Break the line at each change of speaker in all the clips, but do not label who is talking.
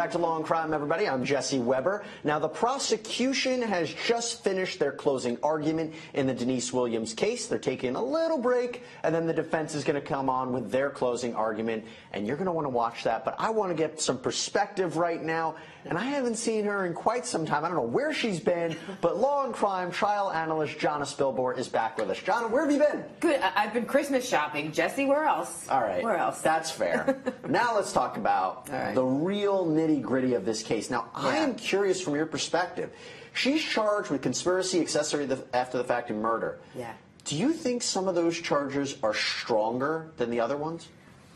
back to Law and Crime, everybody. I'm Jesse Weber. Now, the prosecution has just finished their closing argument in the Denise Williams case. They're taking a little break, and then the defense is going to come on with their closing argument, and you're going to want to watch that. But I want to get some perspective right now, and I haven't seen her in quite some time. I don't know where she's been, but Law and Crime trial analyst Jonna Spilbor is back with us. Jonna, where have you been?
Good. I've been Christmas shopping. Jesse, where else?
All right.
Where else?
That's fair. Now let's talk about the real nitty-gritty of this case. Now, I am curious from your perspective. She's charged with conspiracy, accessory after the fact, and murder.
Yeah.
Do you think some of those charges are stronger than the other ones?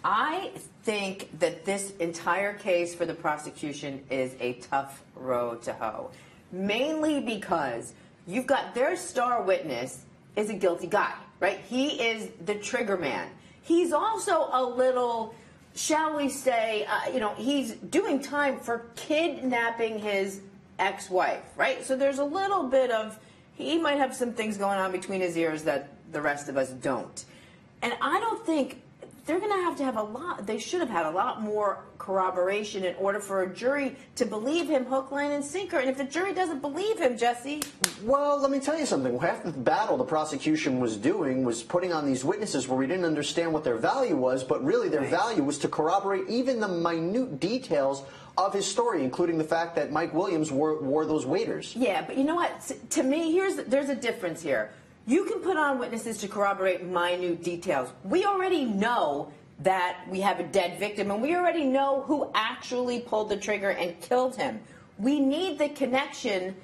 I think that this entire case for the prosecution is a tough road to hoe. Mainly because you've got their star witness is a guilty guy, right? He is the trigger man. He's also a little, shall we say, he's doing time for kidnapping his ex-wife, right? So there's a little bit of, he might have some things going on between his ears that the rest of us don't. And I don't think they're going to have a lot, they should have had a lot more corroboration in order for a jury to believe him hook, line, and sinker. And if the jury doesn't believe him, Jesse?
Well, let me tell you something. Half the battle the prosecution was doing was putting on these witnesses where we didn't understand what their value was, but really their value was to corroborate even the minute details of his story, including the fact that Mike Williams wore those waders. Yeah,
but you know what? To me, there's a difference here. You can put on witnesses to corroborate minute details. We already know that we have a dead victim, and we already know who actually pulled the trigger and killed him. We need the connection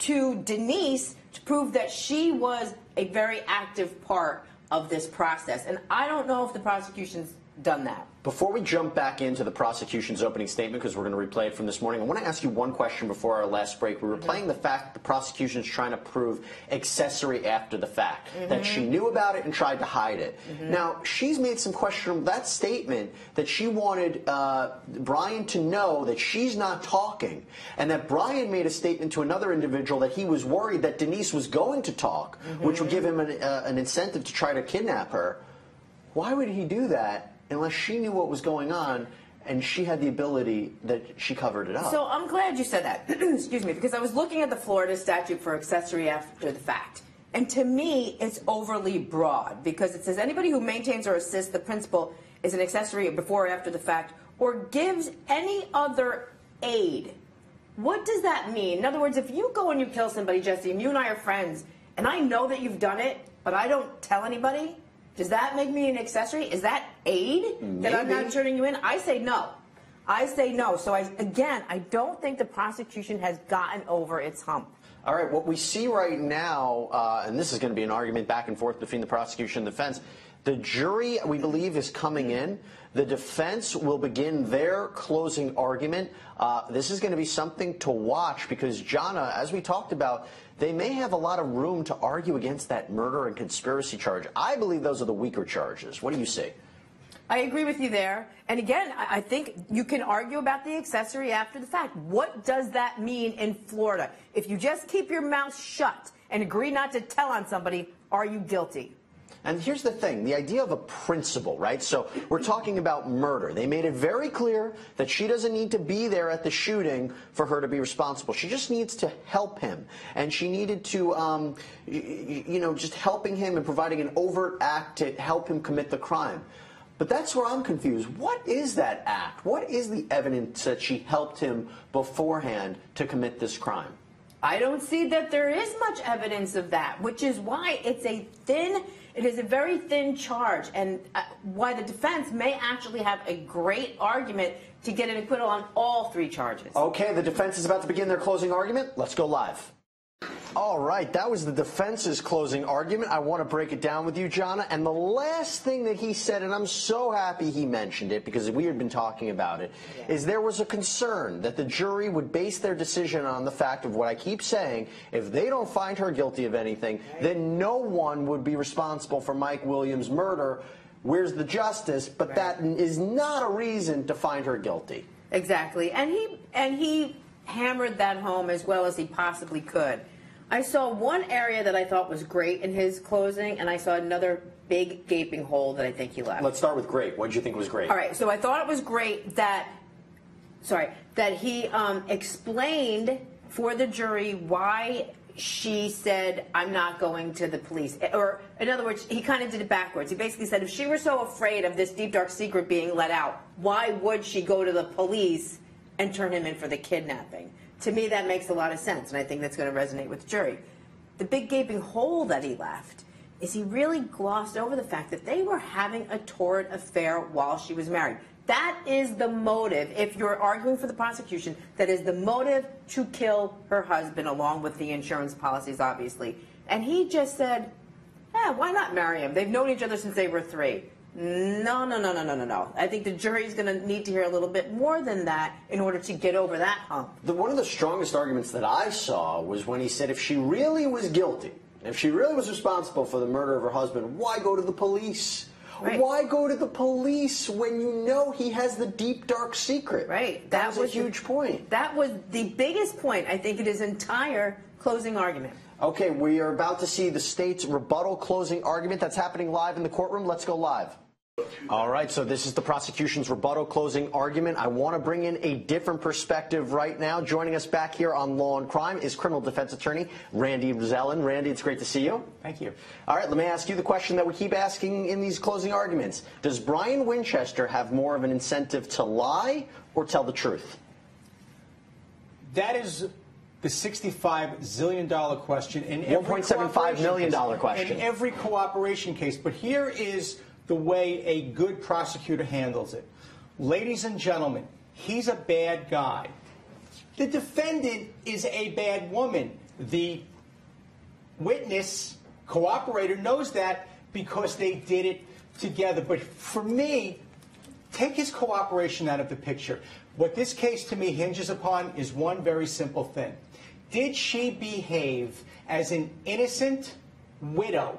to Denise to prove that she was a very active part of this process. And I don't know if the prosecution's done that.
Before we jump back into the prosecution's opening statement, because we're going to replay it from this morning, I want to ask you one question before our last break. We were playing the fact that the prosecution is trying to prove accessory after the fact, that she knew about it and tried to hide it. Now, she's made some question that statement that she wanted Brian to know that she's not talking, and that Brian made a statement to another individual that he was worried that Denise was going to talk, which would give him an incentive to try to kidnap her. Why would he do that unless she knew what was going on and she had the ability that she covered it up?
So I'm glad you said that, excuse me, because I was looking at the Florida statute for accessory after the fact. And to me, it's overly broad because it says anybody who maintains or assists the principal is an accessory before or after the fact or gives any other aid. What does that mean? In other words, if you go and you kill somebody, Jesse, and you and I are friends, and I know that you've done it, but I don't tell anybody, does that make me an accessory? Is that aid that I'm not turning you in? I say no. I say no. So, again, I don't think the prosecution has gotten over its hump.
All right, what we see right now, and this is going to be an argument back and forth between the prosecution and the defense, the jury, we believe, is coming in. The defense will begin their closing argument. This is going to be something to watch because, Jonna, as we talked about, they may have a lot of room to argue against that murder and conspiracy charge. I believe those are the weaker charges. What do you say?
I agree with you there. And again, I think you can argue about the accessory after the fact. What does that mean in Florida? If you just keep your mouth shut and agree not to tell on somebody, are you guilty?
And here's the thing, the idea of a principle, right? So we're talking about murder. They made it very clear that she doesn't need to be there at the shooting for her to be responsible. She just needs to help him. And she needed to, just helping him and providing an overt act to help him commit the crime. But that's where I'm confused. What is that act? What is the evidence that she helped him beforehand to commit this crime?
I don't see that there is much evidence of that, which is why it is a very thin charge, and why the defense may actually have a great argument to get an acquittal on all three charges.
Okay, the defense is about to begin their closing argument. Let's go live. All right, that was the defense's closing argument. I want to break it down with you, Jonna. And the last thing that he said, and I'm so happy he mentioned it because we had been talking about it, is there was a concern that the jury would base their decision on the fact of what I keep saying, if they don't find her guilty of anything, then no one would be responsible for Mike Williams' murder. Where's the justice? But that is not a reason to find her guilty.
Exactly. And he hammered that home as well as he possibly could. I saw one area that I thought was great in his closing, and I saw another big gaping hole that I think he left.
Let's start with great. What did you think was great?
All right, so I thought it was great that that he explained for the jury why she said, I'm not going to the police. Or, in other words, he kind of did it backwards. He basically said, if she were so afraid of this deep, dark secret being let out, why would she go to the police and turn him in for the kidnapping? To me, that makes a lot of sense, and I think that's going to resonate with the jury. The big gaping hole that he left is he really glossed over the fact that they were having a torrid affair while she was married. That is the motive. If you're arguing for the prosecution, that is the motive to kill her husband, along with the insurance policies, obviously. And he just said, why not marry him? They've known each other since they were 3. No. I think the jury's going to need to hear a little bit more than that in order to get over that hump.
One of the strongest arguments that I saw was when he said if she really was guilty, if she really was responsible for the murder of her husband, why go to the police? Right. Why go to the police when you know he has the deep, dark secret?
Right.
That was a huge point.
That was the biggest point, I think, in his entire closing argument.
Okay, we are about to see the state's rebuttal closing argument. That's happening live in the courtroom. Let's go live. All right, so this is the prosecution's rebuttal closing argument. I want to bring in a different perspective right now. Joining us back here on Law and Crime is criminal defense attorney Randy Zellin. Randy, it's great to see you.
Thank you.
All right, let me ask you the question that we keep asking in these closing arguments. Does Brian Winchester have more of an incentive to lie or tell the truth?
That is the $65 zillion question in every
$1.75 million question.
In every cooperation case. But here is the way a good prosecutor handles it. Ladies and gentlemen, he's a bad guy. The defendant is a bad woman. The witness, cooperator, knows that because they did it together. But for me, take his cooperation out of the picture. What this case to me hinges upon is one very simple thing. Did she behave as an innocent widow?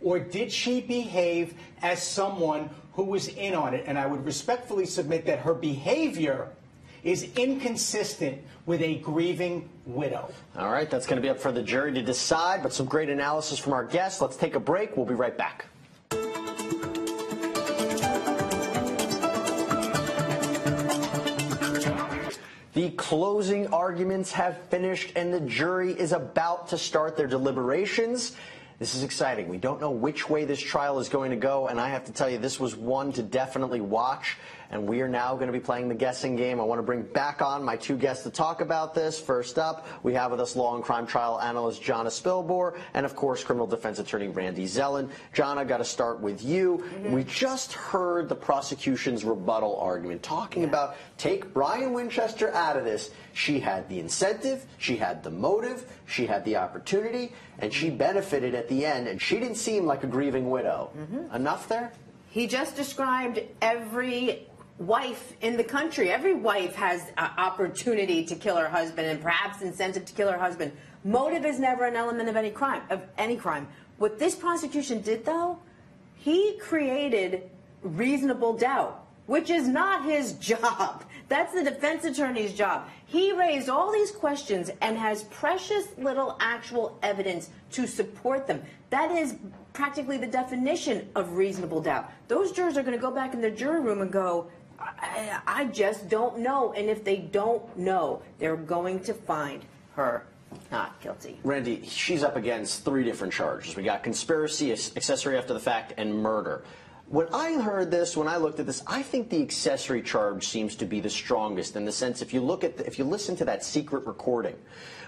Or did she behave as someone who was in on it? And I would respectfully submit that her behavior is inconsistent with a grieving widow.
All right, that's going to be up for the jury to decide, but some great analysis from our guests. Let's take a break. We'll be right back. The closing arguments have finished, and the jury is about to start their deliberations. This is exciting. We don't know which way this trial is going to go, and I have to tell you, this was one to definitely watch, and we are now going to be playing the guessing game. I want to bring back on my two guests to talk about this. First up, we have with us Law and Crime trial analyst Jonna Spilbor, and of course, criminal defense attorney Randy Zellin. Jonna, got to start with you. We just heard the prosecution's rebuttal argument, talking about take Brian Winchester out of this. She had the incentive, she had the motive, she had the opportunity, and she benefited at the end, and she didn't seem like a grieving widow. Enough there?
He just described every wife in the country. Every wife has opportunity to kill her husband and perhaps incentive to kill her husband. Motive is never an element of any crime. What this prosecution did, though, he created reasonable doubt, which is not his job. That's the defense attorney's job. He raised all these questions and has precious little actual evidence to support them. That is practically the definition of reasonable doubt. Those jurors are going to go back in the jury room and go, I just don't know. And if they don't know, they're going to find her not guilty.
Randy, she's up against 3 different charges. We got conspiracy, accessory after the fact, and murder. When I heard this, when I looked at this, I think the accessory charge seems to be the strongest, in the sense, if you listen to that secret recording,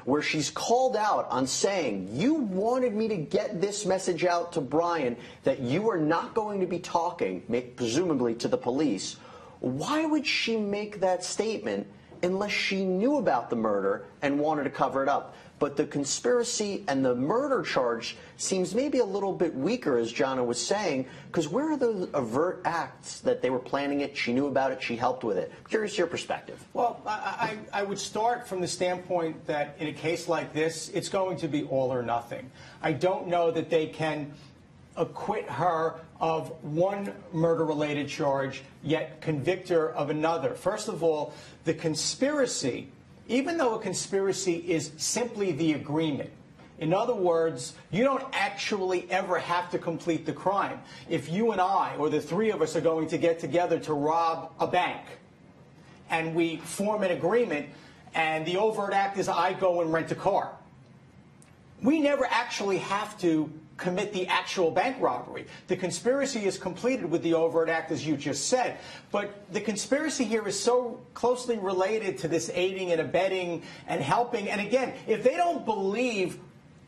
where she's called out on saying, you wanted me to get this message out to Brian that you are not going to be talking, presumably to the police. Why would she make that statement unless she knew about the murder and wanted to cover it up? But the conspiracy and the murder charge seems maybe a little bit weaker, as Jonna was saying, because where are those overt acts that they were planning it, she knew about it, she helped with it? I'm curious your perspective.
Well, I would start from the standpoint that in a case like this, it's going to be all or nothing. I don't know that they can acquit her of one murder-related charge, yet convict her of another. First of all, the conspiracy, even though a conspiracy is simply the agreement, in other words, you don't actually ever have to complete the crime. If you and I, or the 3 of us, are going to get together to rob a bank, and we form an agreement, and the overt act is I go and rent a car. We never actually have to commit the actual bank robbery. The conspiracy is completed with the overt act, as you just said. But the conspiracy here is so closely related to this aiding and abetting and helping. And again, if they don't believe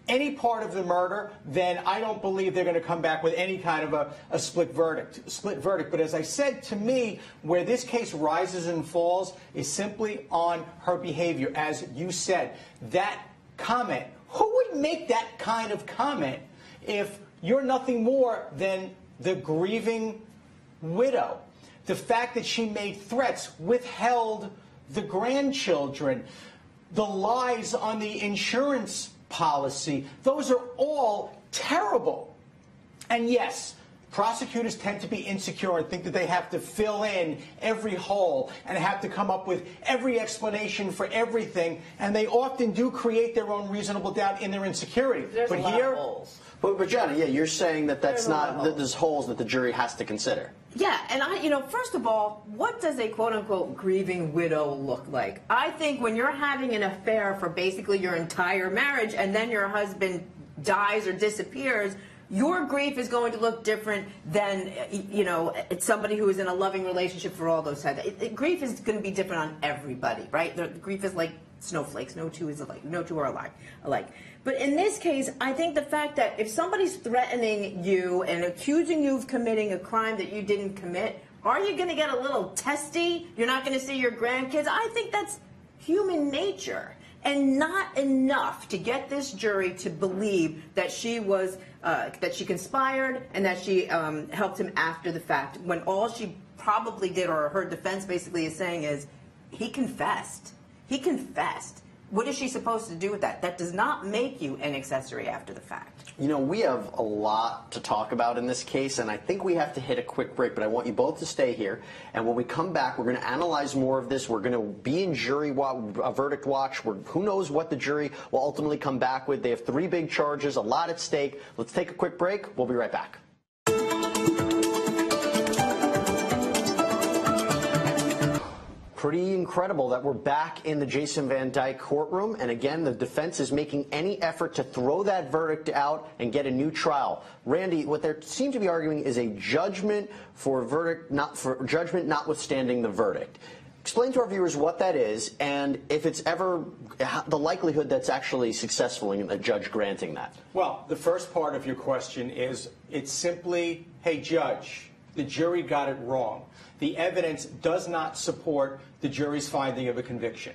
any part of the murder, then I don't believe they're going to come back with any kind of a split verdict. But as I said, to me, where this case rises and falls is simply on her behavior. As you said, that comment, who would make that kind of comment if you're nothing more than the grieving widow? The fact that she made threats, withheld the grandchildren, the lies on the insurance policy, those are all terrible. And yes, prosecutors tend to be insecure and think that they have to fill in every hole and have to come up with every explanation for everything, and they often do create their own reasonable doubt in their insecurity.
There's a lot of holes.
But Jonna, yeah, you're saying that that's not, that there's holes that the jury has to consider.
Yeah, and first of all, what does a quote-unquote grieving widow look like? I think when you're having an affair for basically your entire marriage and then your husband dies or disappears, your grief is going to look different than, it's somebody who is in a loving relationship for all those times. Grief is going to be different on everybody, right? Grief is like snowflakes. No two are alike. But in this case, I think the fact that if somebody's threatening you and accusing you of committing a crime that you didn't commit, are you going to get a little testy? You're not going to see your grandkids? I think that's human nature. And not enough to get this jury to believe that she was, that she conspired and that she helped him after the fact, when all she probably did, or her defense basically is saying, is he confessed. He confessed. What is she supposed to do with that? That does not make you an accessory after the fact.
We have a lot to talk about in this case, and I think we have to hit a quick break, but I want you both to stay here. And when we come back, we're going to analyze more of this. We're going to be in jury verdict watch. Who knows what the jury will ultimately come back with. They have 3 big charges, a lot at stake. Let's take a quick break. We'll be right back. Pretty incredible that we're back in the Jason Van Dyke courtroom, and again, the defense is making any effort to throw that verdict out and get a new trial. Randy, what they seem to be arguing is a judgment for a verdict, judgment notwithstanding the verdict. Explain to our viewers what that is, and if it's ever the likelihood that's actually successful in a judge granting that.
Well, the first part of your question is, it's simply, hey, judge, the jury got it wrong. The evidence does not support the jury's finding of a conviction.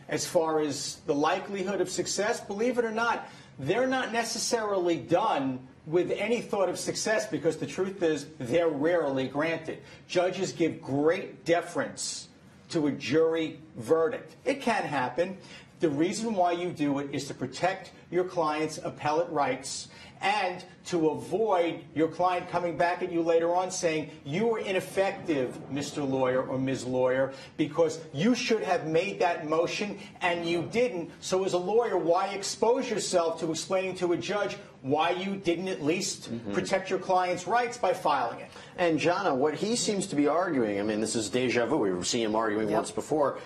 As far as the likelihood of success, believe it or not, they're not necessarily done with any thought of success, because the truth is they're rarely granted. Judges give great deference to a jury verdict. It can happen. The reason why you do it is to protect your client's appellate rights and to avoid your client coming back at you later on saying, you were ineffective, Mr. Lawyer or Ms. Lawyer, because you should have made that motion and you didn't. So as a lawyer, why expose yourself to explaining to a judge why you didn't at least protect your client's rights by filing it?
And Jonna, what he seems to be arguing, I mean, this is deja vu. We've seen him arguing once before.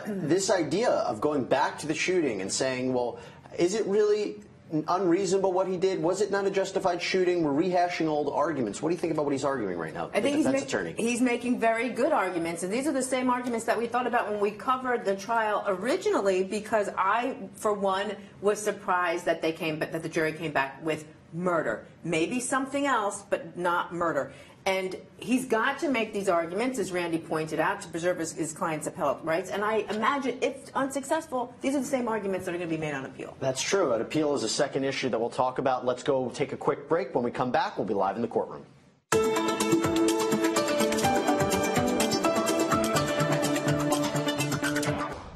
This idea of going back to the shooting and saying, well, is it really unreasonable what he did? Was it not a justified shooting? We're rehashing old arguments. What do you think about what he's arguing right now?
I think he's making very good arguments, and these are the same arguments that we thought about when we covered the trial originally, because I, for one, was surprised that that the jury came back with murder. Maybe something else, but not murder. And he's got to make these arguments, as Randy pointed out, to preserve his client's appellate rights. And I imagine, if unsuccessful, these are the same arguments that are going to be made on appeal.
That's true. An appeal is a second issue that we'll talk about. Let's go take a quick break. When we come back, we'll be live in the courtroom.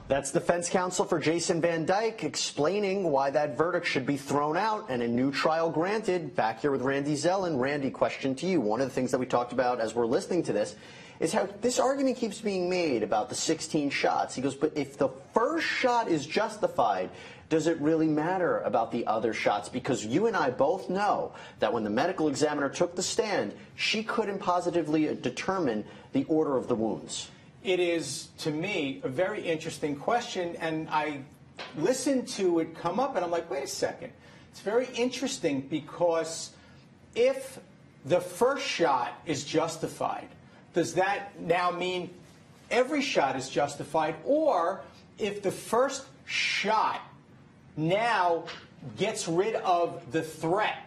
That's defense counsel for Jason Van Dyke explaining why that verdict should be thrown out and a new trial granted. Back here with Randy Zellin. Randy, question to you. One of the things that we talked about as we're listening to this is how this argument keeps being made about the 16 shots. He goes, but if the first shot is justified, does it really matter about the other shots? Because you and I both know that when the medical examiner took the stand, she couldn't positively determine the order of the wounds.
it is, to me, a very interesting question, and I listened to it come up, and I'm like, wait a second. It's very interesting because if the first shot is justified, does that now mean every shot is justified? Or if the first shot now gets rid of the threat,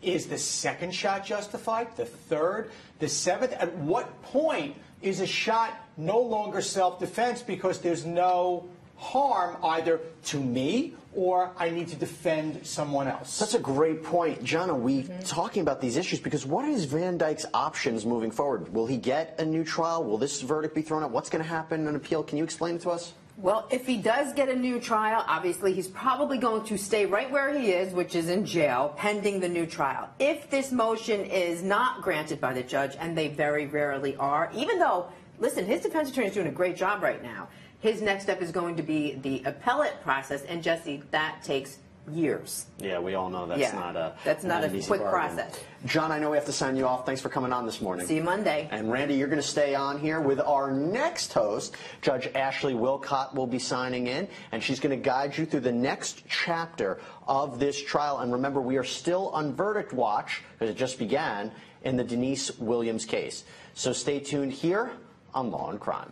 is the second shot justified? The third? The seventh? At what point is a shot no longer self-defense because there's no harm either to me or I need to defend someone else?
That's a great point. Jonna, we talking about these issues because what is Van Dyke's options moving forward? Will he get a new trial? Will this verdict be thrown out? What's going to happen in an appeal? Can you explain it to us?
Well, if he does get a new trial, obviously he's probably going to stay right where he is, which is in jail, pending the new trial. If this motion is not granted by the judge, and they very rarely are, even though, listen, his defense attorney is doing a great job right now, his next step is going to be the appellate process, and Jesse, that takes years.
Yeah, we all know that's not a
quick process.
John, I know we have to sign you off. Thanks for coming on this morning.
See you Monday.
And Randy, you're going to stay on here with our next host. Judge Ashley Wilcott will be signing in, and she's going to guide you through the next chapter of this trial. And remember, we are still on verdict watch, because it just began, in the Denise Williams case. So stay tuned here on Law and Crime.